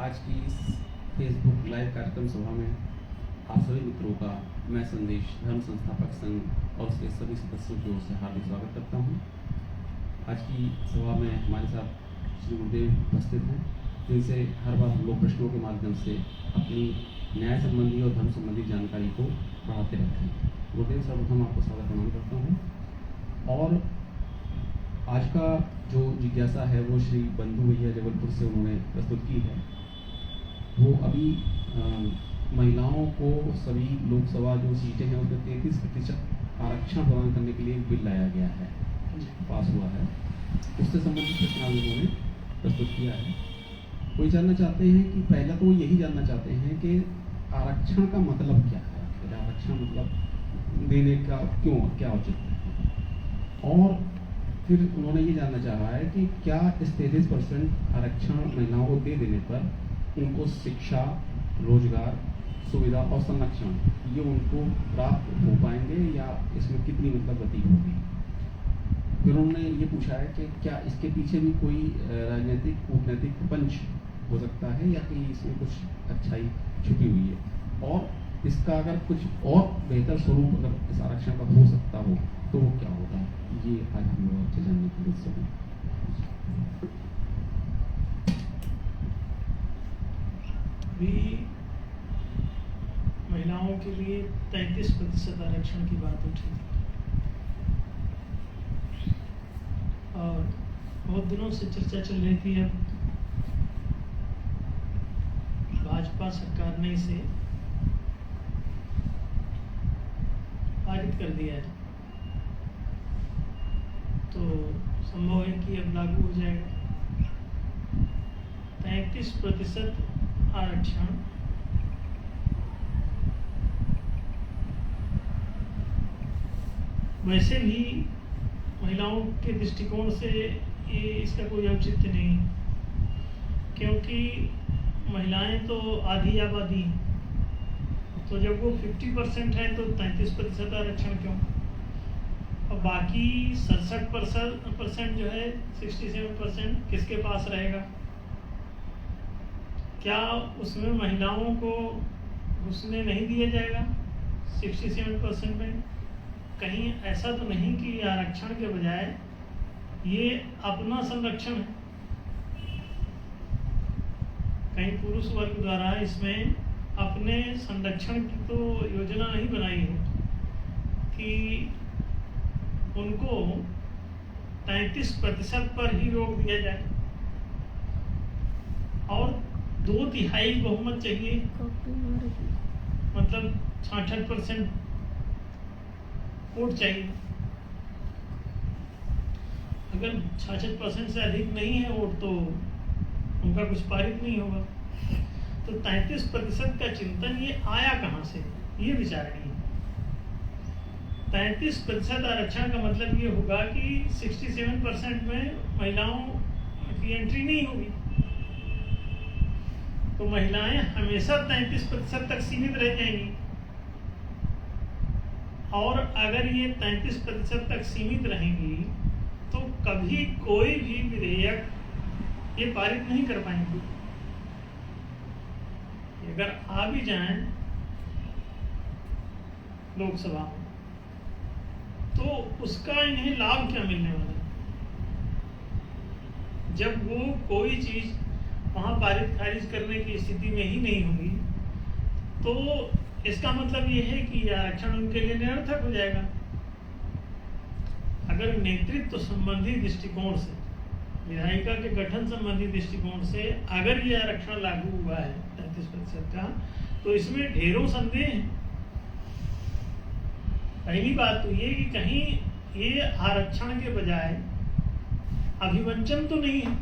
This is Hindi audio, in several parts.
आज की इस फेसबुक लाइव कार्यक्रम सभा में आप सभी मित्रों का मैं संदेश धर्म संस्थापक संघ और उसके सभी सदस्यों की ओर से हार्दिक स्वागत करता हूं। आज की सभा में हमारे साथ श्री गुरुदेव उपस्थित हैं, जिनसे हर बार हम लोग प्रश्नों के माध्यम से अपनी न्याय संबंधी और धर्म संबंधी जानकारी को बढ़ाते रहते हैं। गुरुदेव सर्वप्रथम आपको स्वागत प्रणाम करता हूँ। और आज का जो जिज्ञासा है वो श्री बंधु भैया जबलपुर से उन्होंने प्रस्तुत की है। वो अभी महिलाओं को सभी लोकसभा जो सीटें हैं उसमें 33% आरक्षण प्रदान करने के लिए एक बिल लाया गया है, पास हुआ है। उससे संबंधित प्रश्न उन्होंने प्रस्तुत किया है। वो जानना चाहते हैं कि पहला तो वो यही जानना चाहते हैं कि आरक्षण का मतलब क्या है, आखिर आरक्षण मतलब देने का क्यों, क्या औचित्य है। और फिर उन्होंने ये जानना चाहा है कि क्या इस 33% आरक्षण महिलाओं को दे देने पर उनको शिक्षा, रोजगार, सुविधा और संरक्षण ये उनको प्राप्त हो पाएंगे या इसमें कितनी गति होगी। फिर उन्होंने ये पूछा है कि क्या इसके पीछे भी कोई राजनीतिक कूटनैतिक पंच हो सकता है या कि इसमें कुछ अच्छाई छुपी हुई है, और इसका अगर कुछ और बेहतर स्वरूप अगर इस आरक्षण का हो सकता हो तो वो क्या होगा। ये आज हम लोग आपसे जानने के लिए सब भी महिलाओं के लिए 33% आरक्षण की बात उठी थी और बहुत दिनों से चर्चा चल रही थी। अब भाजपा सरकार ने इसे पारित कर दिया है, तो संभव है कि अब लागू हो जाएगा। 33% आरक्षण वैसे भी महिलाओं के दृष्टिकोण से ये इसका कोई औचित्य नहीं, क्योंकि महिलाएं तो आधी आबादी, तो जब वो 50% है तो 33% आरक्षण क्यों। और बाकी 67% जो है 67% किसके पास रहेगा। क्या उसमें महिलाओं को घुसने नहीं दिया जाएगा 67% में। कहीं ऐसा तो नहीं कि आरक्षण के बजाय ये अपना संरक्षण है। कहीं पुरुष वर्ग द्वारा इसमें अपने संरक्षण की तो योजना नहीं बनाई है कि उनको 33% पर ही रोक दिया जाए और 2/3 बहुमत चाहिए, मतलब 66% वोट चाहिए। अगर 66% से अधिक नहीं है वोट तो उनका कुछ पारित नहीं होगा। तो 33% का चिंतन ये आया कहाँ से, ये विचारणीय। 33% आरक्षण का मतलब ये होगा कि 67% में महिलाओं की एंट्री नहीं होगी, तो महिलाएं हमेशा 33% तक सीमित रह जाएंगी। और अगर ये 33% तक सीमित रहेंगी तो कभी कोई भी विधेयक ये पारित नहीं कर पाएंगे। अगर आ भी जाएं लोकसभा में तो उसका इन्हें लाभ क्या मिलने वाला है, जब वो कोई चीज वहां पारित खारिज करने की स्थिति में ही नहीं होगी। तो इसका मतलब ये है कि आरक्षण उनके लिए निरर्थक हो जाएगा। अगर नेतृत्व संबंधी दृष्टिकोण से, विधायिका के गठन संबंधी दृष्टिकोण से अगर ये आरक्षण लागू हुआ है 33% का, तो इसमें ढेरों संदेह हैं। पहली बात तो ये कि कहीं ये आरक्षण के बजाय अभिवंचन तो नहीं है।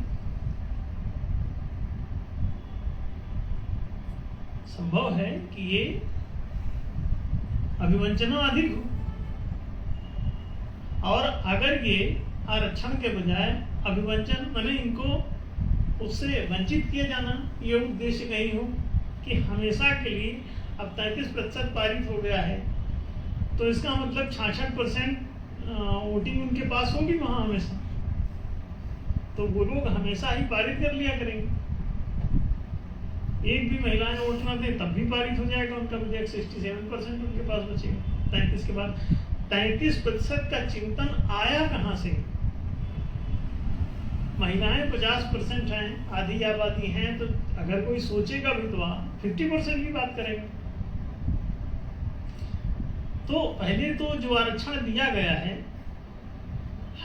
संभव है कि ये अभिवंचना अधिक हो, और अगर ये आरक्षण के बजाय अभिवंचन माने इनको उससे वंचित किया जाना, ये उद्देश्य नहीं हो कि हमेशा के लिए अब 33% पारित हो गया है तो इसका मतलब 66% वोटिंग उनके पास होगी वहां हमेशा, तो वो लोग हमेशा ही पारित कर लिया करेंगे। एक भी महिलाएं वोट ना दें तब भी पारित हो जाएगा उनका विधेयक। 67% उनके पास बचेगा। 33 के बाद 33% का चिंतन आया कहाँ से? महिलाएं 50% हैं, आधी आबादी हैं, तो अगर कोई सोचेगा भी तो 50% की बात करेगा। तो पहले तो जो आरक्षण दिया गया है,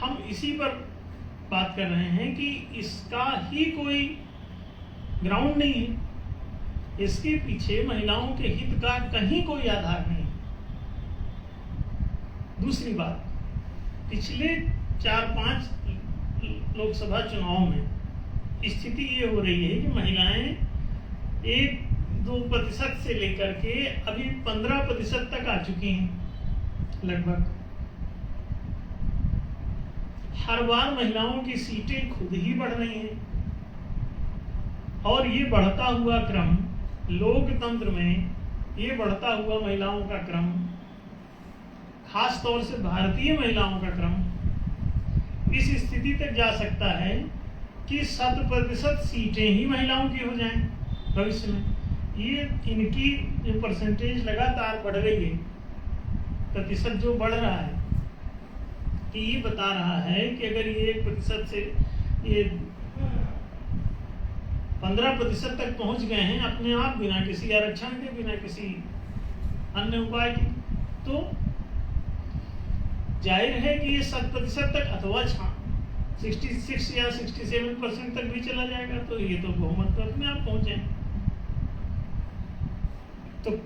हम इसी पर बात कर रहे हैं कि इसका ही कोई ग्राउंड नहीं है, इसके पीछे महिलाओं के हित का कहीं कोई आधार नहीं। दूसरी बात, पिछले 4-5 लोकसभा चुनाव में स्थिति ये हो रही है कि महिलाएं 1-2% से लेकर के अभी 15% तक आ चुकी हैं लगभग। हर बार महिलाओं की सीटें खुद ही बढ़ रही हैं, और ये बढ़ता हुआ क्रम लोकतंत्र में, ये बढ़ता हुआ महिलाओं का क्रम, खास तौर से भारतीय महिलाओं का क्रम इस स्थिति तक जा सकता है कि 100% सीटें ही महिलाओं की हो जाएं भविष्य में। ये इनकी जो परसेंटेज लगातार बढ़ रही है, प्रतिशत जो बढ़ रहा है, कि ये बता रहा है कि अगर ये 1% से ये 15% तक पहुंच गए हैं अपने आप, बिना किसी आरक्षण के, बिना किसी अन्य उपाय के, तो जाहिर है कि ये 100% तक अथवा 66 या 67% तक भी चला जाएगा, तो ये तो बहुमत पर अपने आप पहुंच जाए। तो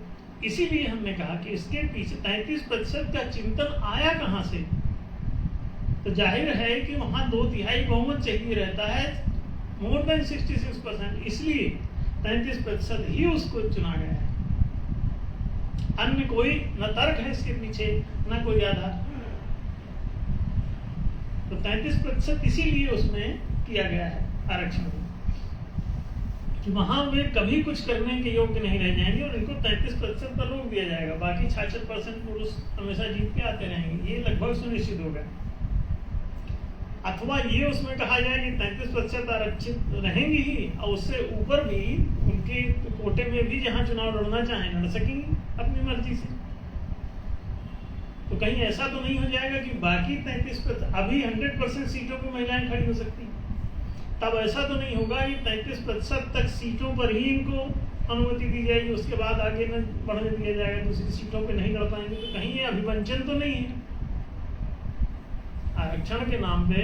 इसीलिए हमने कहा कि इसके पीछे 33% का चिंतन आया कहां से? तो जाहिर है कि वहां 2/3 बहुमत चाहिए रहता है, मोर देन 66%, इसलिए 33% ही उसको चुना गया है। अन्य कोई न तर्क है इसके पीछे, न कोई आधार। तो 33% इसीलिए उसमें किया गया है आरक्षण में, कि वहां वे कभी कुछ करने के योग्य नहीं रह जाएंगे और इनको 33% पर रोक दिया जाएगा। बाकी 66% पुरुष हमेशा जीत के आते रहेंगे, ये लगभग सुनिश्चित होगा। अथवा ये उसमें कहा जाए कि 33% आरक्षित रहेंगी ही, और उससे ऊपर भी उनके कोटे में भी जहां चुनाव लड़ना चाहें लड़ सकेंगी अपनी मर्जी से। तो कहीं ऐसा तो नहीं हो जाएगा कि बाकी 33%, अभी 100% सीटों पर महिलाएं खड़ी हो सकती, तब ऐसा तो नहीं होगा कि 33% तक सीटों पर ही इनको अनुमति दी जाएगी, उसके बाद आगे न बढ़ने दिया जाएगा, दूसरी सीटों पे नहीं लड़ पाएंगे। तो कहीं ये अभिवंचन तो नहीं है? आरक्षण के नाम पे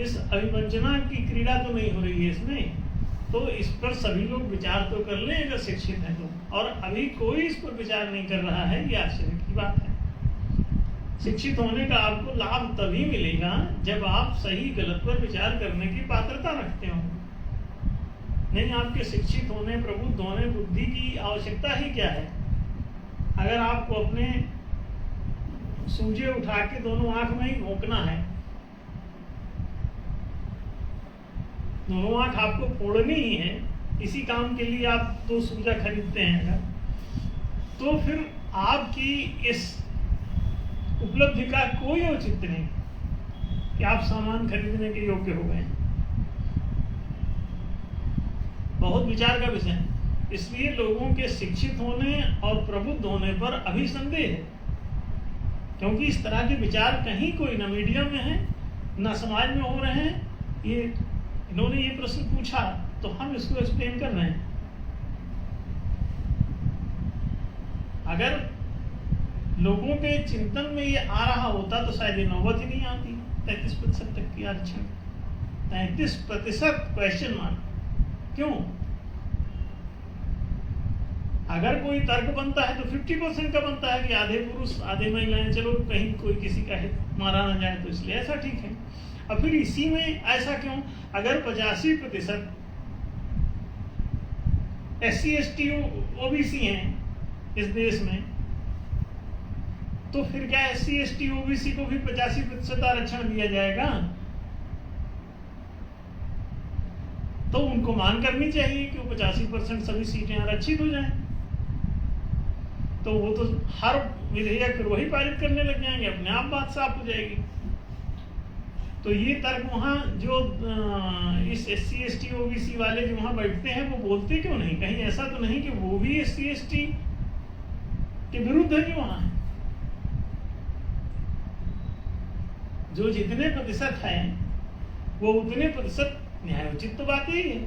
इस अभिवंचना की क्रीड़ा तो नहीं हो रही है इसमें। तो इस पर सभी लोग विचार तो कर लें अगर शिक्षित हैं तो, और अभी कोई इस पर विचार नहीं कर रहा है, ये आश्चर्य की बात है। शिक्षित होने का आपको लाभ तभी मिलेगा जब आप सही गलत पर विचार करने की पात्रता रखते हो। नहीं, आपके शिक्षित होने, प्रबुद्ध होने, बुद्धि की आवश्यकता ही क्या है? अगर आपको अपने सूजे उठा के दोनों आंख में ही घोंकना है, दोनों आंख आपको फोड़नी ही है, इसी काम के लिए आप 2 सूजा खरीदते हैं अगर, तो फिर आपकी इस उपलब्धि का कोई औचित्य नहीं कि आप सामान खरीदने के योग्य हो गए। बहुत विचार का विषय है। इसलिए लोगों के शिक्षित होने और प्रबुद्ध होने पर अभी संदेह है, क्योंकि इस तरह के विचार कहीं कोई न मीडिया में है न समाज में हो रहे हैं। ये इन्होंने ये प्रश्न पूछा तो हम इसको एक्सप्लेन कर रहे हैं। अगर लोगों के चिंतन में ये आ रहा होता तो शायद ये नौबत ही नहीं आती 33% तक की आरक्षण। 33% क्वेश्चन मार्क क्यों? अगर कोई तर्क बनता है तो 50% का बनता है कि आधे पुरुष आधे महिलाएं, चलो कहीं कोई किसी का हित मारा ना जाए, तो इसलिए ऐसा ठीक है। और फिर इसी में ऐसा क्यों? अगर 85% SC ST OBC हैं इस देश में, तो फिर क्या SC ST OBC को भी 85% आरक्षण दिया जाएगा? तो उनको मान करनी चाहिए कि 85% सभी सीटें आरक्षित हो जाएं। तो वो तो हर विधेयक फिर वही पारित करने लग जाएंगे, अपने आप बात साफ हो जाएगी। तो ये तर्क वहाँ जो इस SC ST OBC वाले जो वहाँ बैठते हैं वो बोलते क्यों नहीं? कहीं ऐसा तो नहीं कि वो भी SC ST के विरुद्ध है कि वहाँ है? जो जितने प्रतिशत है वो उतने प्रतिशत न्यायोचित तो बात यही है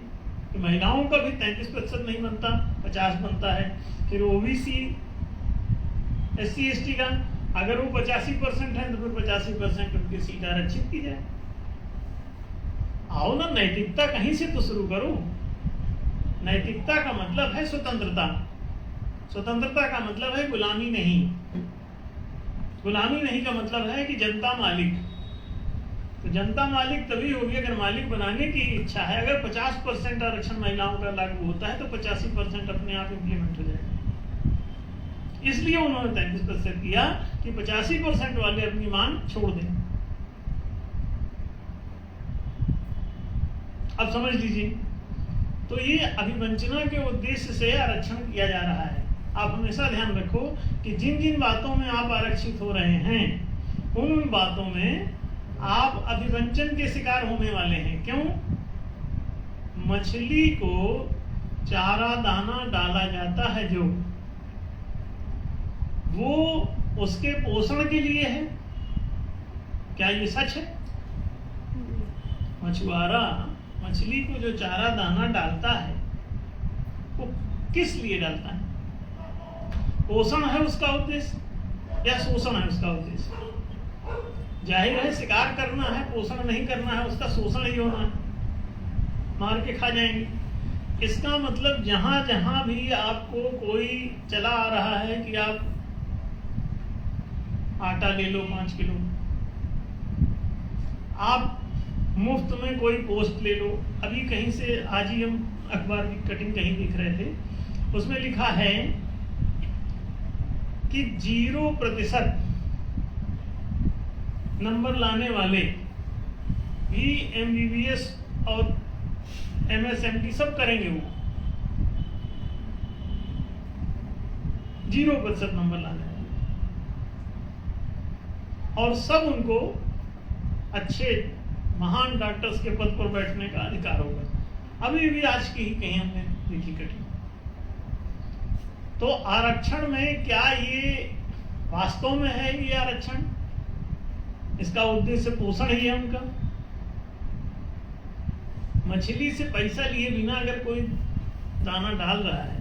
कि महिलाओं का भी 33% नहीं बनता, 50 बनता है। फिर OBC SC ST का अगर वो 85% है तो फिर 85% उनकी सीट आरक्षित की जाए। आओ ना, नैतिकता कहीं से तो शुरू करो। नैतिकता का मतलब है स्वतंत्रता। स्वतंत्रता का मतलब है गुलामी नहीं। गुलामी नहीं का मतलब है कि जनता मालिक। तो जनता मालिक तभी होगी अगर मालिक बनाने की इच्छा है। अगर 50% आरक्षण महिलाओं का लागू होता है तो 85% अपने आप इम्प्लीमेंट हो जाएगा। इसलिए उन्होंने 33% किया कि 85% वाले अपनी मांग छोड़ दें। अब समझ लीजिए, तो ये अभिवंचना के उद्देश्य से आरक्षण किया जा रहा है। आप हमेशा ध्यान रखो कि जिन जिन बातों में आप आरक्षित हो रहे हैं उन बातों में आप अभिवंचन के शिकार होने वाले हैं। क्यों? मछली को चारा दाना डाला जाता है जो, वो उसके पोषण के लिए है। क्या ये सच है? मछुआरा मछली को जो चारा दाना डालता है वो किस लिए डालता है? पोषण है उसका उद्देश्य या शोषण है उसका उद्देश्य? जाहिर है शिकार करना है, पोषण नहीं करना है, उसका शोषण ही होना है, मार के खा जाएंगे। इसका मतलब जहां जहां भी आपको कोई चला आ रहा है कि आप आटा ले लो 5 किलो, आप मुफ्त में कोई पोस्ट ले लो। अभी कहीं से आज ही हम अखबार की कटिंग कहीं दिख रहे थे, उसमें लिखा है कि 0% नंबर लाने वाले भी MBBS और MSMT सब करेंगे। वो 0% नंबर लाने वाले और सब उनको अच्छे महान डॉक्टर्स के पद पर बैठने का अधिकार होगा। अभी भी आज की ही कहीं हमने देखी कटिंग। तो आरक्षण में क्या ये वास्तव में है ये आरक्षण? इसका उद्देश्य पोषण ही है उनका। मछली से पैसा लिए बिना अगर कोई दाना डाल रहा है,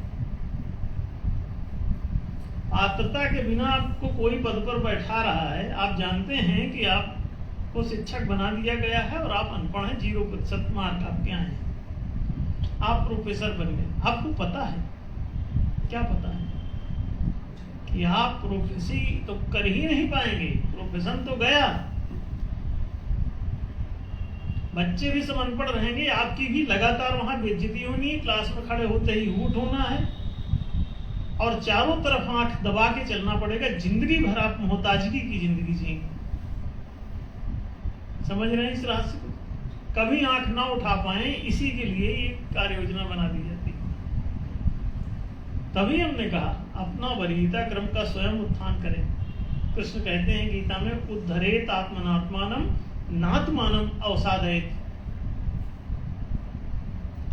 पात्रता के बिना आपको कोई पद पर बैठा रहा है, आप जानते हैं कि आपको शिक्षक बना दिया गया है और आप अनपढ़ हैं, 0% मार्क आपके यहाँ है, आप प्रोफेसर बन गए। आपको पता है, क्या पता है कि आप प्रोफेसी तो कर ही नहीं पाएंगे। प्रोफेशन तो गया, बच्चे भी सब अनपढ़ रहेंगे, आपकी भी लगातार वहां बेइज्जती होनी है, क्लास में खड़े होते ही ऊट होना है और चारों तरफ आंख दबा के चलना पड़ेगा। जिंदगी भर आप मोहताजगी की जिंदगी जिएंगे। समझ रहे हैं इस रहस्य को? कभी आंख ना उठा पाए, इसी के लिए ये कार्य योजना बना दी जाती है। तभी हमने कहा अपना वरीयता क्रम का स्वयं उत्थान करें। कृष्ण कहते हैं गीता में, उद्धरेत आत्मनात्मानम नात्मानम अवसादयेत।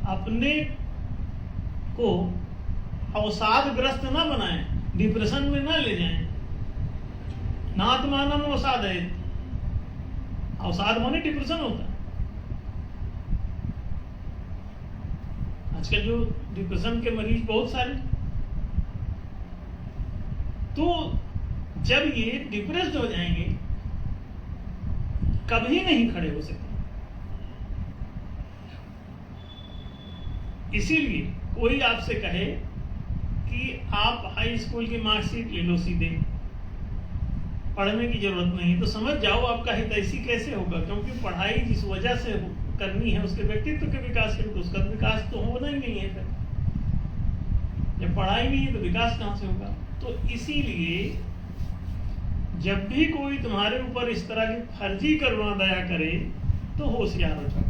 अपने को अवसादग्रस्त ना बनाएं, डिप्रेशन में ना ले जाएं। नात्मानम अवसादयेत, अवसाद माने डिप्रेशन होता है। आजकल जो डिप्रेशन के मरीज बहुत सारे, तो जब ये डिप्रेस्ड हो जाएंगे कभी नहीं खड़े हो सकते। इसीलिए कोई आपसे कहे कि आप हाई स्कूल की मार्कशीट ले लो सीधे, पढ़ने की जरूरत नहीं, तो समझ जाओ आपका हितैषी कैसे होगा। क्योंकि पढ़ाई जिस वजह से करनी है उसके व्यक्तित्व के विकास के लिए, तो उसका विकास तो होना ही नहीं है। फिर जब पढ़ाई नहीं है तो विकास कहां से होगा? तो इसीलिए जब भी कोई तुम्हारे ऊपर इस तरह की फर्जी करुणा दया करे तो होशियार हो जाओ।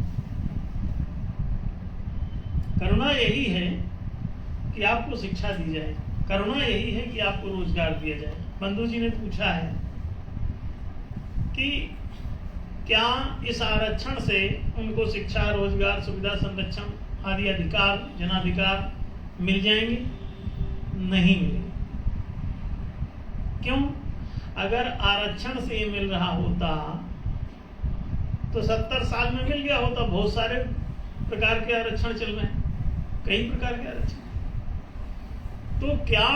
करुणा यही है कि आपको शिक्षा दी जाए, करुणा यही है कि आपको रोजगार दिया जाए। बंधु जी ने पूछा है कि क्या इस आरक्षण से उनको शिक्षा, रोजगार, सुविधा, संरक्षण आदि अधिकार, जनाधिकार मिल जाएंगे? नहीं मिलेंगे। क्यों? अगर आरक्षण से ये मिल रहा होता तो 70 साल में मिल गया होता। बहुत सारे प्रकार के आरक्षण चल रहे हैं, कई प्रकार के आरक्षण। तो क्या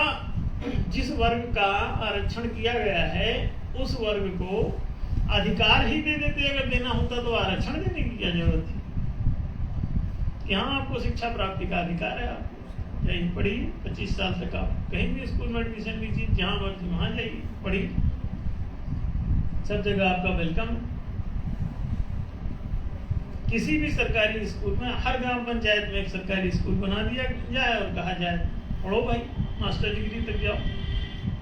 जिस वर्ग का आरक्षण किया गया है उस वर्ग को अधिकार ही दे देते? अगर देना होता तो आरक्षण देने की क्या जरूरत थी? यहाँ आपको शिक्षा प्राप्ति का अधिकार है, आप जाइए पढ़िए। 25 साल तक आप कहीं भी स्कूल में एडमिशन लीजिए, जहाँ मर्जी वहाँ जाइए पढ़िए, सब जगह आपका वेलकम है। किसी भी सरकारी स्कूल में, हर ग्राम पंचायत में एक सरकारी स्कूल बना दिया जाए और कहा जाए पढ़ो भाई, मास्टर डिग्री तक जाओ।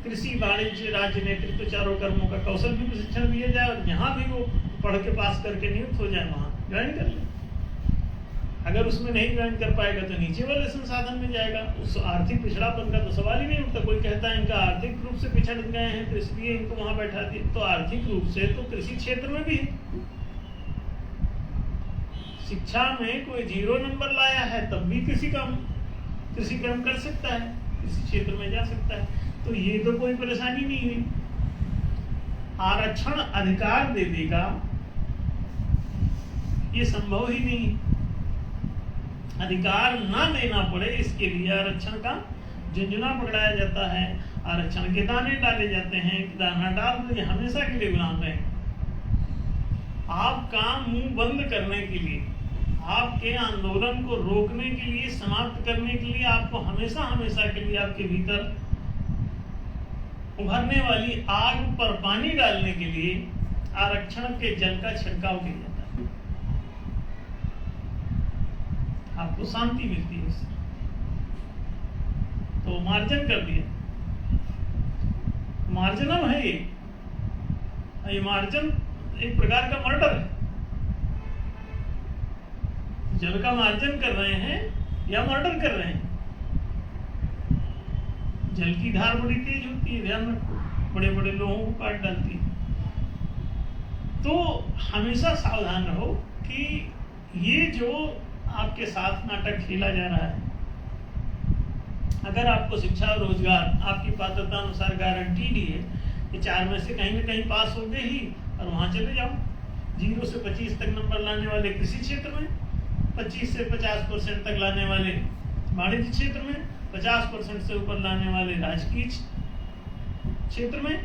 कृषि, वाणिज्य, राज्य नेतृत्व, चारों कर्मों का कौशल भी प्रशिक्षण दिया जाए और जहाँ भी वो पढ़ के पास करके नियुक्त हो जाए वहाँ ज्वाइन कर ले। अगर उसमें नहीं ज्वाइन कर पाएगा तो नीचे वाले संसाधन में जाएगा। उस आर्थिक पिछड़ापन का तो सवाल ही नहीं उठता। कोई कहता है इनका आर्थिक रूप से पिछड़ गए हैं तो इसलिए इनको वहां बैठा दिए, तो आर्थिक रूप से तो कृषि क्षेत्र में भी शिक्षा में कोई 0 नंबर लाया है तब भी कृषि काम कर सकता है, कृषि क्षेत्र में जा सकता है। तो ये तो कोई परेशानी नहीं हुई। आरक्षण अधिकार दे देगा ये संभव ही नहीं। अधिकार ना देना पड़े इसके लिए आरक्षण का झुंझुना पकड़ाया जाता है, आरक्षण के दाने डाले जाते हैं। दाना डाल दो, हमेशा के लिए गुलाम रहे। आपका मुंह बंद करने के लिए, आपके आंदोलन को रोकने के लिए, समाप्त करने के लिए, आपको हमेशा हमेशा के लिए आपके भीतर उभरने वाली आग पर पानी डालने के लिए आरक्षण के जल का छिड़काव किया जाता है। आपको शांति मिलती है इससे। तो मार्जन कर दिया, मार्जनम है ये मार्जन एक प्रकार का मर्डर है। जल का मार्जन कर रहे हैं या मर्डर कर रहे हैं। जल की धार बड़ी तेज होती है, ध्यान रखो, बड़े बड़े लोगों को काट डालती है। तो हमेशा सावधान रहो कि ये जो आपके साथ नाटक खेला जा रहा है, अगर आपको शिक्षा और रोजगार आपकी पात्रता अनुसार गारंटीड है कि 4 में से कहीं न कहीं पास हो गए ही और वहां चले जाओ। 0 से 25 तक नंबर लाने वाले कृषि क्षेत्र में, 25 से 50% तक लाने वाले वाणिज्य क्षेत्र में, 50% से ऊपर लाने वाले राजकीय क्षेत्र में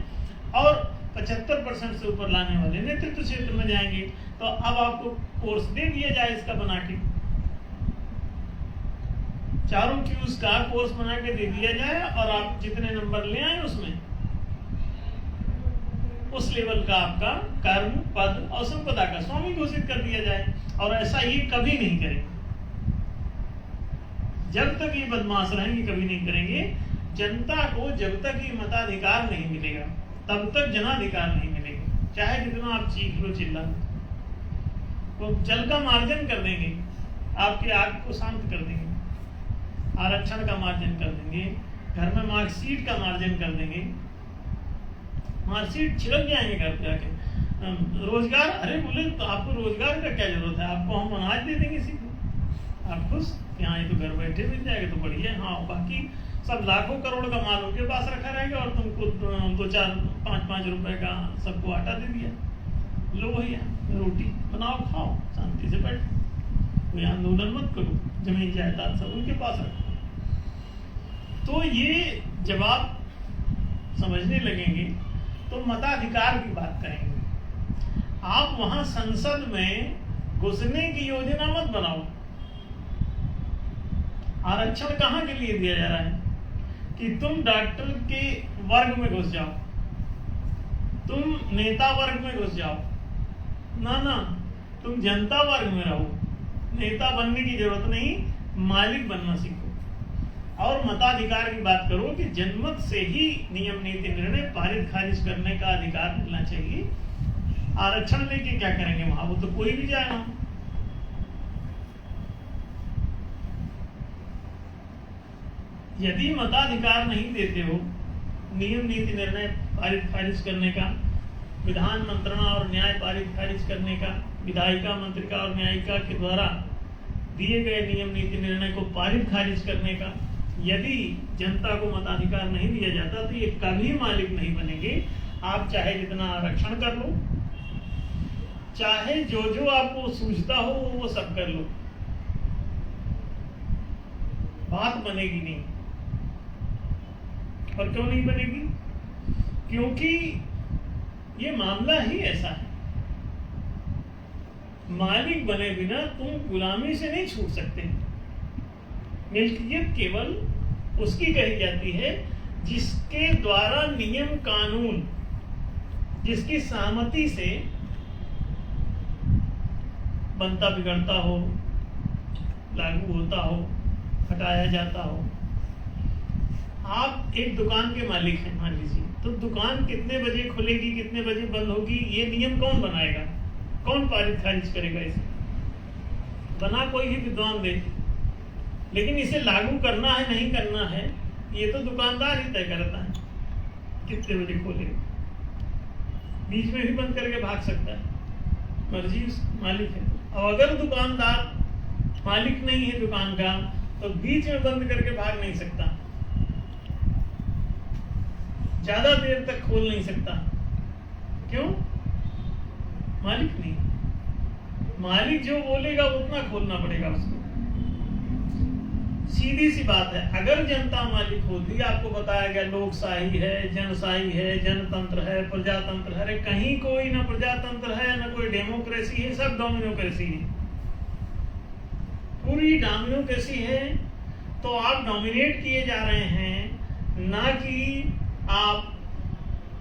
और 75% से ऊपर लाने वाले नेतृत्व क्षेत्र में जाएंगे। तो अब आपको कोर्स दे दिया जाए इसका बना के, चारों क्यूज का कोर्स बना के दे दिया जाए और आप जितने नंबर ले आए उसमें उस लेवल का आपका कर्म, पद और संपदा का स्वामी घोषित कर दिया जाए। और ऐसा ये कभी नहीं करेंगे, जब तक ये बदमाश रहेंगे कभी नहीं करेंगे। जनता को जब तक ये मताधिकार नहीं मिलेगा तब तक जनाधिकार नहीं मिलेगा, चाहे जितना आप चीख लो चिल्ला लो। वो जल का मार्जन कर देंगे, आपकी आग को शांत कर देंगे, आरक्षण का मार्जन कर देंगे, घर में मार्कशीट का मार्जन कर देंगे, मार्कशीट छिड़क जाएंगे घर पे आके। रोजगार, अरे बोले तो आपको रोजगार का क्या जरूरत है, आपको हम अनाज दे देंगे सीधे, आप खुश यहाँ ये तो घर बैठे मिल जाएगा तो बढ़िया। हाँ, बाकी सब लाखों करोड़ का माल उनके पास रखा रहेगा और तुमको 2-4-5 रुपए का सबको आटा दे दिया, लो भैया रोटी बनाओ खाओ शांति से बैठो, कोई आंदोलन मत करो, जमीन जायदाद सब उनके पास रखो। तो ये जब आप समझने लगेंगे तो मताधिकार की बात करेंगे। आप वहां संसद में घुसने की योजना मत बनाओ। आरक्षण कहां के लिए दिया जा रहा है कि तुम डॉक्टर के वर्ग में घुस जाओ, तुम नेता वर्ग में घुस जाओ, ना तुम जनता वर्ग में रहो। नेता बनने की जरूरत नहीं, मालिक बनना सीखो। और मताधिकार की बात करो कि जनमत से ही नियम नीति निर्णय पारित खारिज करने का अधिकार मिलना चाहिए। आरक्षण लेके क्या करेंगे वहां, वो तो कोई भी जाए ना। यदि मताधिकार नहीं देते हो नियम नीति निर्णय पारित खारिज करने का, विधान मंत्रणा और न्याय पारित खारिज करने का, विधायिका मंत्रिका और न्यायिका के द्वारा दिए गए नियम नीति निर्णय को पारित खारिज करने का, यदि जनता को मताधिकार नहीं दिया जाता तो ये कभी मालिक नहीं बनेंगे। आप चाहे जितना आरक्षण कर लो, चाहे जो जो आपको सूझता हो वो सब कर लो, बात बनेगी नहीं। और क्यों नहीं बनेगी? क्योंकि ये मामला ही ऐसा है। मालिक बने बिना तुम गुलामी से नहीं छूट सकते। मिल्कियत केवल उसकी कही जाती है जिसके द्वारा नियम कानून, जिसकी सहमति से बनता बिगड़ता हो, लागू होता हो, हटाया जाता हो। आप एक दुकान के मालिक हैं मान लीजिए, तो दुकान कितने बजे खुलेगी, कितने बजे बंद होगी, ये नियम कौन बनाएगा? कौन पारित खारिज करेगा? इसे बना कोई भी विद्वान दे, लेकिन इसे लागू करना है नहीं करना है ये तो दुकानदार ही तय करता है। कितने बजे खोलेगा, बीच में भी बंद करके भाग सकता है, मर्जी उस मालिक है। और अगर दुकानदार मालिक नहीं है दुकान का तो बीच में बंद करके भाग नहीं सकता, ज्यादा देर तक खोल नहीं सकता। क्यों? मालिक नहीं। मालिक जो बोलेगा उतना खोलना पड़ेगा उसको। सीधी सी बात है। अगर जनता मालिक होती, आपको बताया गया लोकशाही है, जनशाही है, जनतंत्र है, प्रजातंत्र है। कहीं कोई ना प्रजातंत्र है ना कोई डेमोक्रेसी है, सब डोमिनोक्रेसी है, पूरी डोमिनोक्रेसी है। तो आप डोमिनेट किए जा रहे हैं, ना कि आप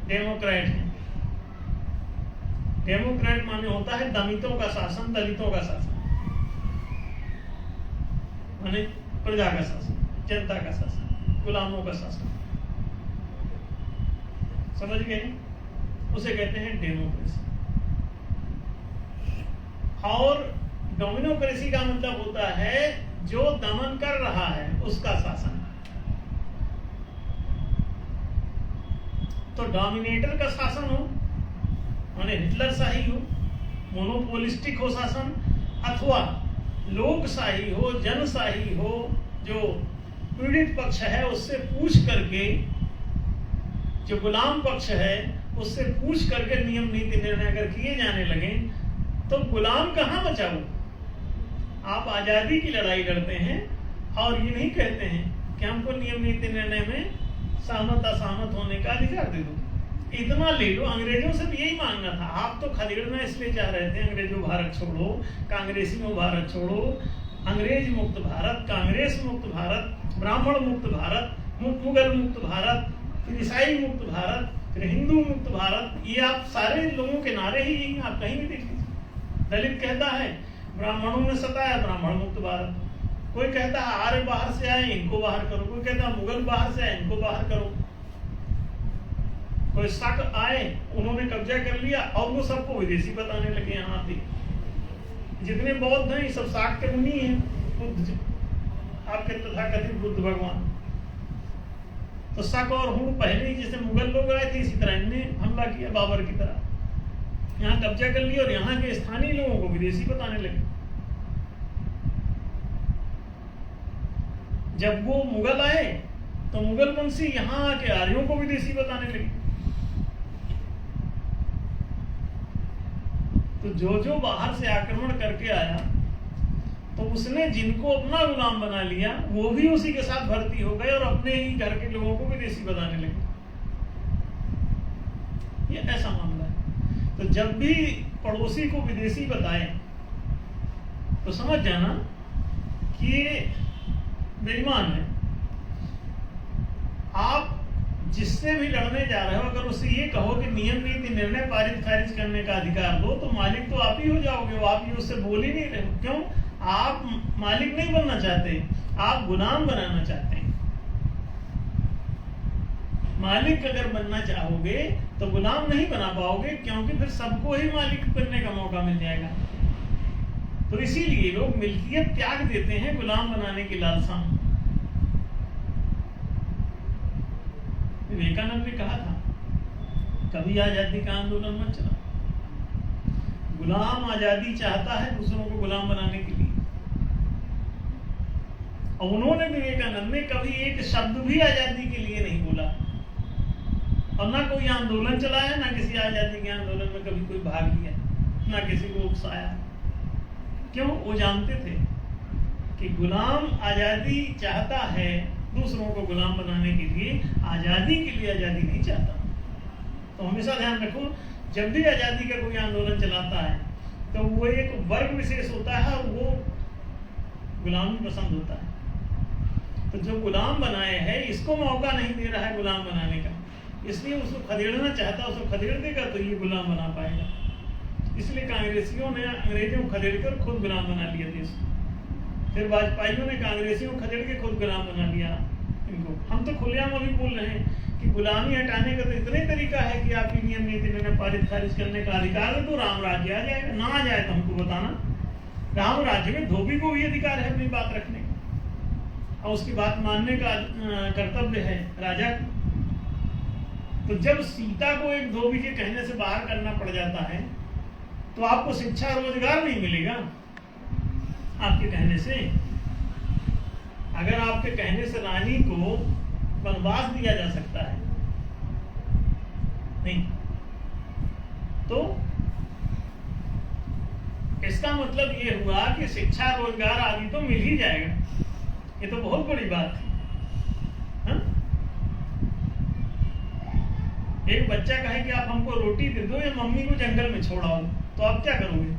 डेमोक्रेट हैं। डेमोक्रेट माने होता है दलितों का शासन, दलितों का शासन माने प्रजा का शासन, जनता का शासन, गुलामों का शासन। समझ गए? उसे कहते हैं डेमोक्रेसी। और डोमिनोक्रेसी का मतलब होता है जो दमन कर रहा है उसका शासन। तो डोमिनेटर का शासन हो, माने हिटलरशाही हो, मोनोपोलिस्टिक हो शासन, अथवा लोकशाही हो, जनशाही हो, जो पीड़ित पक्ष है उससे पूछ करके, जो गुलाम पक्ष है उससे पूछ करके नियम नीति निर्णय अगर किए जाने लगे तो गुलाम कहां बचा वो? आप आजादी की लड़ाई लड़ते हैं और ये नहीं कहते हैं कि हमको नियम नीति निर्णय में सहमत असहमत होने का अधिकार दे दो, इतना ले लो। अंग्रेजों से भी यही मांगना था। आप तो खदेड़ना इसलिए चाह रहे थे, अंग्रेजों भारत छोड़ो, कांग्रेसियों भारत छोड़ो, अंग्रेज मुक्त भारत, कांग्रेस मुक्त भारत, ब्राह्मण मुक्त भारत, मुगल मुक्त भारत, फिर ईसाई मुक्त भारत, फिर हिंदू मुक्त भारत। ये आप सारे लोगों के नारे ही यही, आप कहीं भी देख लीजिए। दलित कहता है ब्राह्मणों ने सताया, ब्राह्मण मुक्त भारत। कोई कहता है आर्य बाहर से आए, इनको बाहर करो। कोई कहता है मुगल बाहर से आए, इनको बाहर करो। कोई शक आए, उन्होंने कब्जा कर लिया और वो सबको विदेशी बताने लगे। यहाँ पे जितने बौद्ध हैं सब शाक के मुनि हैं, बुद्ध आपके तथाकथित बुद्ध भगवान। तो शक और हूँ पहले ही जैसे मुगल लोग आए थे, इसी तरह इनने हमला किया बाबर की तरह, यहाँ कब्जा कर लिया और यहाँ के स्थानीय लोगों को विदेशी बताने लगे। जब वो मुगल आए तो मुगल वंशी यहाँ के आर्यों को विदेशी बताने लगे। तो जो जो बाहर से आक्रमण करके आया तो उसने जिनको अपना गुलाम बना लिया वो भी उसी के साथ भर्ती हो गए और अपने ही घर के लोगों को विदेशी बताने लगे। ये ऐसा मामला है। तो जब भी पड़ोसी को विदेशी बताए तो समझ जाना कि ये बेईमान है। आप जिससे भी लड़ने जा रहे हो, अगर उससे ये कहो कि नियम नीति निर्णय पारित खारिज करने का अधिकार दो, तो मालिक तो आप ही हो जाओगे। वो आप ही उससे बोल ही नहीं रहे हो। क्यों? आप मालिक नहीं बनना चाहते, आप गुलाम बनाना चाहते हैं। मालिक अगर बनना चाहोगे तो गुलाम नहीं बना पाओगे, क्योंकि फिर सबको ही मालिक बनने का मौका मिल जाएगा। तो इसीलिए लोग मिल्कियत त्याग देते हैं गुलाम बनाने की लालसा में। विवेकानंद ने कहा था कभी आजादी का आंदोलन मत चला। गुलाम आजादी चाहता है दूसरों को गुलाम बनाने के लिए, और उन्होंने, विवेकानंद ने कभी एक शब्द भी आजादी के लिए नहीं बोला, और ना कोई आंदोलन चलाया, ना किसी आजादी के आंदोलन में कभी कोई भाग लिया, ना किसी को उकसाया। क्यों? वो जानते थे कि गुलाम आजादी चाहता है दूसरों को गुलाम बनाने के लिए, आजादी के लिए आजादी नहीं चाहता। तो हमेशा ध्यान रखो, जब भी आजादी का कोई आंदोलन चलाता है तो वो एक वर्ग विशेष होता है और वो गुलामी पसंद होता है। तो जो गुलाम बनाए है इसको मौका नहीं दे रहा है गुलाम बनाने का, इसलिए उसको खदेड़ना चाहता है। उसको खदेड़ देगा तो ये गुलाम बना पाएगा। इसलिए कांग्रेसियों ने अंग्रेजों को खदेड़कर खुद गुलाम बना लिया देश को। फिर वाजपेयियों ने कांग्रेसियों को खदेड़ के खुद गुलाम बना लिया इनको। हम तो खुलेआम अभी बोल रहे हैं कि गुलामी हटाने का तो इतने तरीका है कि आपकी नियम नीति निर्णय पारित खारिज करने का अधिकार है, तो राम राज्य आ जाएगा। ना आ जाए तो हमको बताना। राम राज्य में धोबी को भी अधिकार है अपनी बात रखने का, और उसकी बात मानने का कर्तव्य है राजा को। तो जब सीता को एक धोबी के कहने से बाहर करना पड़ जाता है तो आपको शिक्षा रोजगार नहीं मिलेगा आपके कहने से। अगर आपके कहने से रानी को वनवास दिया जा सकता है नहीं, तो इसका मतलब ये हुआ कि शिक्षा रोजगार आदि तो मिल ही जाएगा। ये तो बहुत बड़ी बात है। एक बच्चा कहे कि आप हमको रोटी दे दो या मम्मी को जंगल में छोड़ाओ, तो आप क्या करोगे?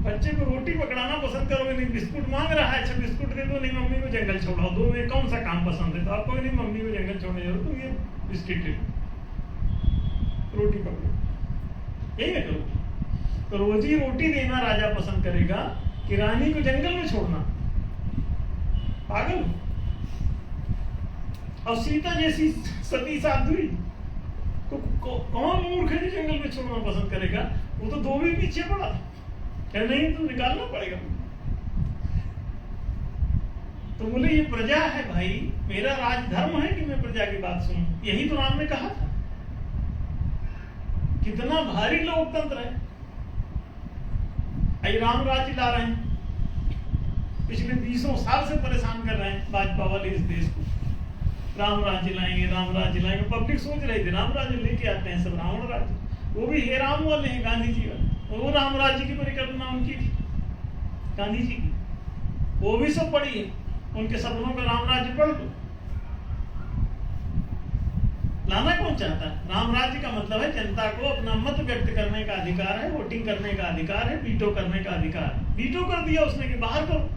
बच्चे को रोटी पकड़ाना पसंद करोगे? नहीं। बिस्कुट मांग रहा है, अच्छा बिस्कुट दे दो, नहीं मम्मी को जंगल छोड़ाओ। दो में कौन सा काम पसंद है? तो आपको नहीं मम्मी को जंगल छोड़ने जरूर, तुम ये बिस्किट दे दो, रोटी पकड़ो, यही है करो। तो रोजी रोटी देना राजा पसंद करेगा कि रानी को जंगल में छोड़ना? पागल। और सीता जैसी सती साध्वी को कौन मूर्ख है जंगल में छोड़ना पसंद करेगा? वो तो दो भी पीछे पड़ा, क्या नहीं तो निकालना पड़ेगा। तो बोले ये प्रजा है भाई, मेरा राजधर्म है कि मैं प्रजा की बात सुनूं। यही तो राम ने कहा था। कितना भारी लोकतंत्र है। आई राम राज्य ला रहे हैं, पिछले 20 साल से परेशान कर रहे हैं भाजपा वाले इस देश को। राम राज्य लाएंगे, राम राज्य लाएंगे। पब्लिक सोच रही थी राम राज्य लेके आते हैं सब रावण राज्य, वो भी हे राम वाले हैं गांधी जी वाले। वो राम राज्य की परिकल्पना उनकी थी, गांधी जी की, वो भी सब पढ़ी है। उनके सपनों का राम राज्य पढ़ लो। लाना कौन चाहता है? राम राज्य का मतलब है जनता को अपना मत व्यक्त करने का अधिकार है, वोटिंग करने का अधिकार है, वीटो करने का अधिकार है। वीटो कर दिया उसने कि बाहर करो,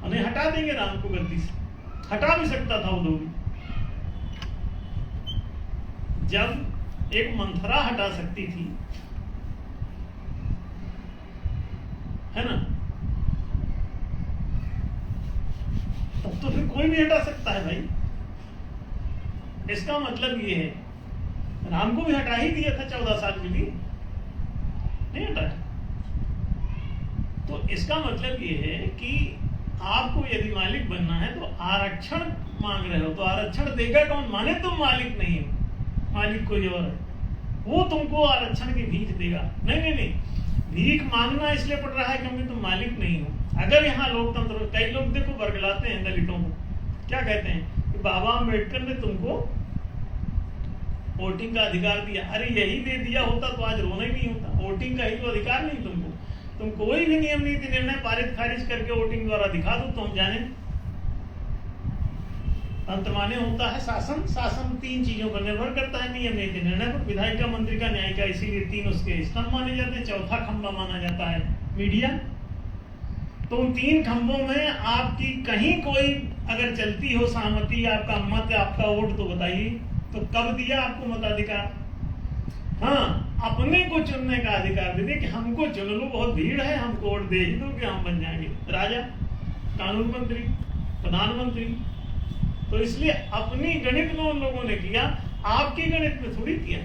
उन्हें हटा देंगे राम को गद्दी से। हटा भी सकता था वो धोबी। जब एक मंथरा हटा सकती थी, है ना, तब तो फिर कोई भी हटा सकता है भाई। इसका मतलब ये है, राम को भी हटा ही दिया था 14 साल के लिए, नहीं हटा। तो इसका मतलब ये है कि आपको यदि मालिक बनना है तो आरक्षण मांग रहे हो, तो आरक्षण देगा कौन? माने तुम मालिक नहीं हो, मालिक कोई और है, वो तुमको आरक्षण की भीख देगा। नहीं नहीं नहीं, भीख मांगना इसलिए पड़ रहा है क्योंकि तुम मालिक नहीं हो। अगर यहाँ लोकतंत्र, कई लोग देखो बरगलाते हैं दलितों को, क्या कहते हैं कि बाबा अम्बेडकर ने तुमको वोटिंग का अधिकार दिया। अरे यही दे दिया होता तो आज रोना ही नहीं होता। वोटिंग का ही तो अधिकार नहीं तुमको। तुम कोई भी नियम नीति निर्णय पारित खारिज करके वोटिंग द्वारा दिखा दो तो हम जाने। अंत माने होता है शासन। शासन 3 चीजों पर निर्भर करता है, नियम नीति निर्णय पर, विधायिका, मंत्रिका, न्यायिका। इसीलिए 3 उसके स्तंभ माने जाते हैं। चौथा खंभा माना जाता है मीडिया। तो उन 3 खंभों में आपकी कहीं कोई अगर चलती हो सहमति, आपका मत, आपका वोट, तो बताइए तो कब दिया आपको मताधिकार? हाँ, अपने को चुनने का अधिकार दे दे कि हमको चुन लो, बहुत भीड़ है, हमको वोट दे ही दो कि हम बन जाएंगे राजा, कानून मंत्री, प्रधानमंत्री। तो इसलिए अपनी गणित में उन लोगों ने किया, आपकी गणित में थोड़ी किया।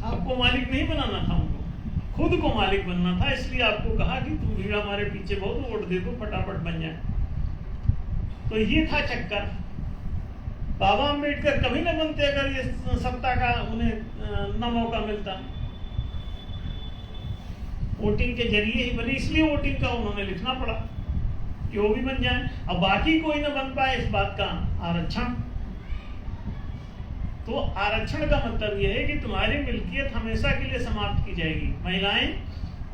आपको मालिक नहीं बनाना था, उनको खुद को मालिक बनना था। इसलिए आपको कहा कि तुम भीड़ हमारे पीछे बहुत, वोट दे दो, फटाफट बन जाए। तो ये था चक्कर। बाबा अम्बेडकर कभी न बनते अगर ये सत्ता का उन्हें न मौका मिलता। वोटिंग के जरिए ही बने, इसलिए वोटिंग का उन्होंने लिखना पड़ा कि वो भी बन जाए। अब बाकी कोई न बन पाए इस बात का आरक्षण। तो आरक्षण का मतलब यह है कि तुम्हारी मिल्कियत हमेशा के लिए समाप्त की जाएगी। महिलाएं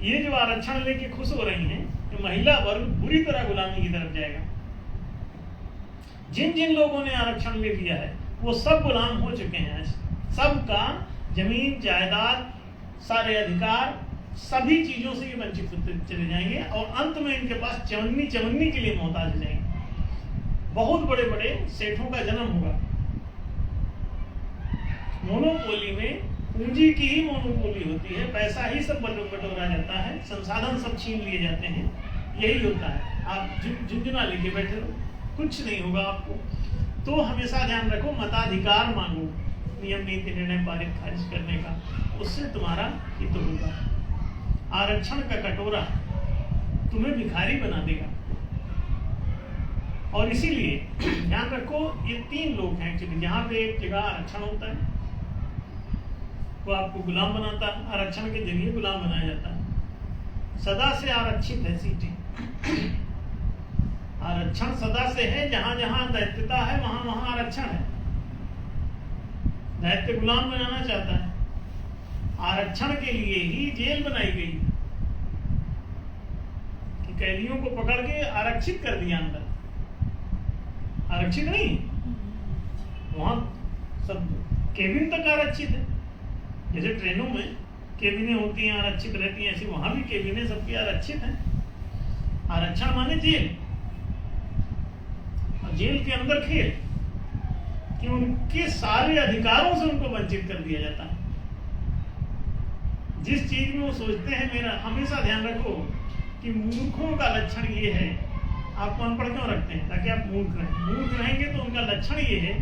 ये जो आरक्षण लेके खुश हो रही हैं कि महिला वर्ग बुरी तरह गुलामी की तरफ जाएगा। जिन जिन लोगों ने आरक्षण ले लिया है वो सब गुलाम हो चुके हैं। आज सबका जमीन जायदाद सारे अधिकार सभी चीजों से ये वंचित होते चले जाएंगे और अंत में इनके पास चवन्नी चवन्नी के लिए मोहताज हो जाएंगे। बहुत बड़े बड़े सेठों का जन्म होगा। मोनोपोली में पूंजी की ही मोनोपोली होती है, पैसा ही सब बटोरा जाता है, संसाधन सब छीन लिए जाते हैं। यही होता है। आप झुंझुना लेके बैठे हो, कुछ नहीं होगा आपको। तो हमेशा ध्यान रखो, मताधिकार मांगो, नियम नीति निर्णय पारित खारिज करने का, उससे तुम्हारा हित होगा। आरक्षण का कटोरा तुम्हें भिखारी बना देगा। और इसीलिए ध्यान रखो, ये तीन लोग हैं एक्चुअली। जहां पे एक जगह आरक्षण होता है वो आपको गुलाम बनाता है, आरक्षण के जरिए गुलाम बनाया जाता है। सदा से आरक्षित है सीटें। आरक्षण सदा से है, जहां जहां दैत्यता है वहां वहां आरक्षण है। दैत्य गुलाम बनाना चाहता है। आरक्षण के लिए ही जेल बनाई गई कि कैदियों को पकड़ के आरक्षित कर दिया अंदर। आरक्षित नहीं, वहां सब केबिन तक आरक्षित है। जैसे ट्रेनों में केबिनें होती हैं आरक्षित रहती हैं, ऐसी वहां भी केबिनें सबकी आरक्षित हैं। आरक्षण माने जेल, और जेल के अंदर खेल कि उनके सारे अधिकारों से उनको वंचित कर दिया जाता है। जिस चीज में वो सोचते हैं मेरा, हमेशा ध्यान रखो कि मूर्खों का लक्षण ये है। आपको अनपढ़ क्यों रखते हैं? ताकि आप मूर्ख रहें। मूर्ख रहेंगे तो उनका लक्षण ये है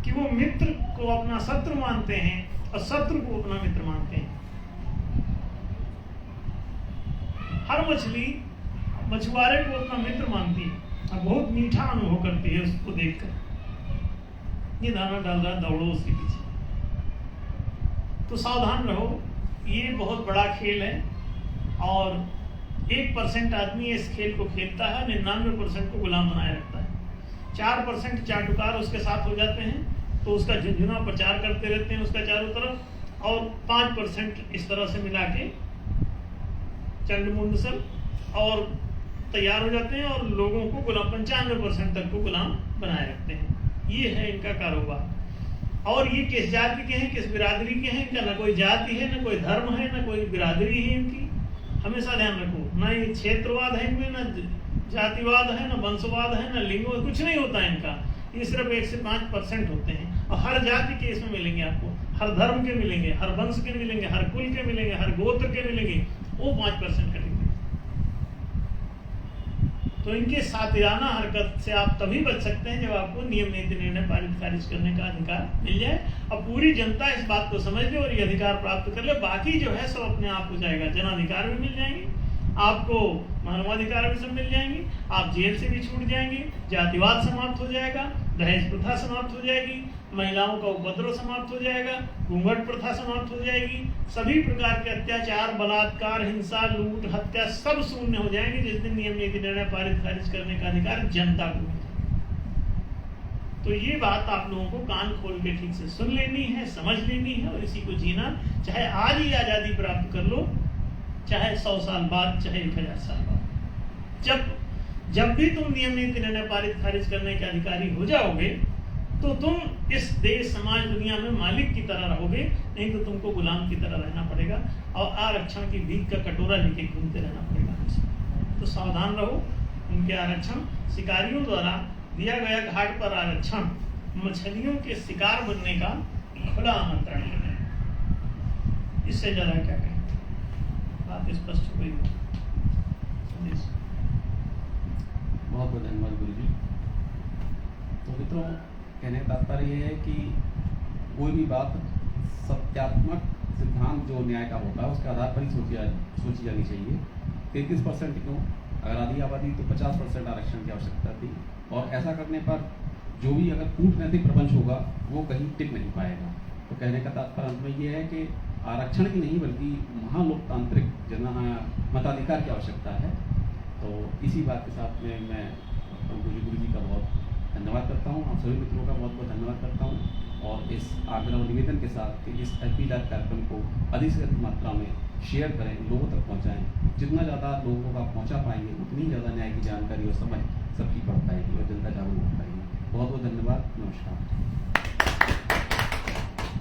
कि वो मित्र को अपना शत्रु मानते हैं और शत्रु को अपना मित्र मानते हैं। हर मछली मछुआरे को अपना मित्र मानती है और बहुत मीठा अनुभव करती है उसको देखकर। ये दाना डाल रहा, दौड़ो उसके पीछे। तो सावधान रहो, ये बहुत बड़ा खेल है और 1% आदमी इस खेल को खेलता है, 99% को गुलाम बनाए रखता है। 4% चाटुकार उसके साथ हो जाते हैं तो उसका झुंझुना प्रचार करते रहते हैं उसका चारों तरफ, और 5% इस तरह से मिला के चंडमुंड सब और तैयार हो जाते हैं और लोगों को गुलाम 95% तक को गुलाम बनाए रखते हैं। ये है इनका कारोबार। और ये किस जाति के हैं, किस बिरादरी के हैं? इनका न कोई जाति है, न कोई धर्म है, न कोई बिरादरी है इनकी। हमेशा ध्यान रखो, न ये क्षेत्रवाद है इनमें, न जातिवाद है, न वंशवाद है, न लिंगवाद, कुछ नहीं होता इनका। ये सिर्फ 1 से 5% होते हैं और हर जाति के इसमें मिलेंगे आपको, हर धर्म के मिलेंगे, हर वंश के मिलेंगे, हर कुल के मिलेंगे, हर गोत्र के मिलेंगे। वो 5% कटेंगे। तो इनके सातिराना हरकत से आप तभी बच सकते हैं जब आपको नियम नीति निर्णय पारित खारिज करने का अधिकार मिल जाए और पूरी जनता इस बात को समझ ले और ये अधिकार प्राप्त कर ले। बाकी जो है सब अपने आप हो जाएगा। जनाधिकार भी मिल जाएंगे आपको, मानवाधिकार भी सब मिल जाएंगे, आप जेल से भी छूट जाएंगे, जातिवाद समाप्त हो जाएगा, दहेज प्रथा समाप्त हो जाएगी, महिलाओं का उपद्रव समाप्त हो जाएगा, घूंघट प्रथा समाप्त हो जाएगी, सभी प्रकार के अत्याचार, बलात्कार, हिंसा, लूट, हत्या सब शून्य हो जाएंगे जिस दिन नियम नीति निर्णय पारित खारिज करने का अधिकार जनता को मिलेगा। तो ये बात आप लोगों को कान खोल के ठीक से सुन लेनी है, समझ लेनी है और इसी को जीना। चाहे आज ही आजादी प्राप्त कर लो, चाहे 100 साल बाद, चाहे 1000 साल बाद। जब भी तुम नियम नीति निर्णय पारित खारिज करने के अधिकारी हो जाओगे तो तुम इस देश, समाज, दुनिया में मालिक की तरह रहोगे, नहीं तो तुमको गुलाम की तरह रहना पड़ेगा और आरक्षण की भीख का कटोरा लेके घूमते रहना पड़ेगा। तो सावधान रहो। उनके आरक्षण, शिकारियों द्वारा दिया गया घाट पर आरक्षण मछलियों के शिकार बनने का खुला आमंत्रण है। इससे ज्यादा क्या कहें? बात स्पष्ट हुई। बहुत बहुत धन्यवाद गुरु जी। तो मित्रों, कहने का तात्पर्य ये है कि कोई भी बात सत्यात्मक सिद्धांत जो न्याय का होता है उसके आधार पर ही सोची जानी चाहिए। 33% क्यों? अगर आधी आबादी तो 50% आरक्षण की आवश्यकता थी और ऐसा करने पर जो भी अगर कूटनैतिक प्रपंच होगा वो कहीं टिक नहीं पाएगा। तो कहने का तात्पर्य अंत में ये है कि आरक्षण की नहीं बल्कि महालोकतांत्रिक मताधिकार की आवश्यकता है। तो इसी बात के साथ में मैं गुरु जी का बहुत धन्यवाद करता हूँ, आप सभी मित्रों का बहुत बहुत धन्यवाद करता हूँ और इस आग्रह और निवेदन के साथ कि इस एलपी लाइव कार्यक्रम को अधिक से अधिक मात्रा में शेयर करें, लोगों तक पहुँचाएँ। जितना ज़्यादा लोगों का पहुँचा पाएंगे उतनी ज़्यादा न्याय की जानकारी और समझ सबकी बढ़ पाएगी और जनता जागरूक हो पाएगी। बहुत बहुत धन्यवाद, नमस्कार।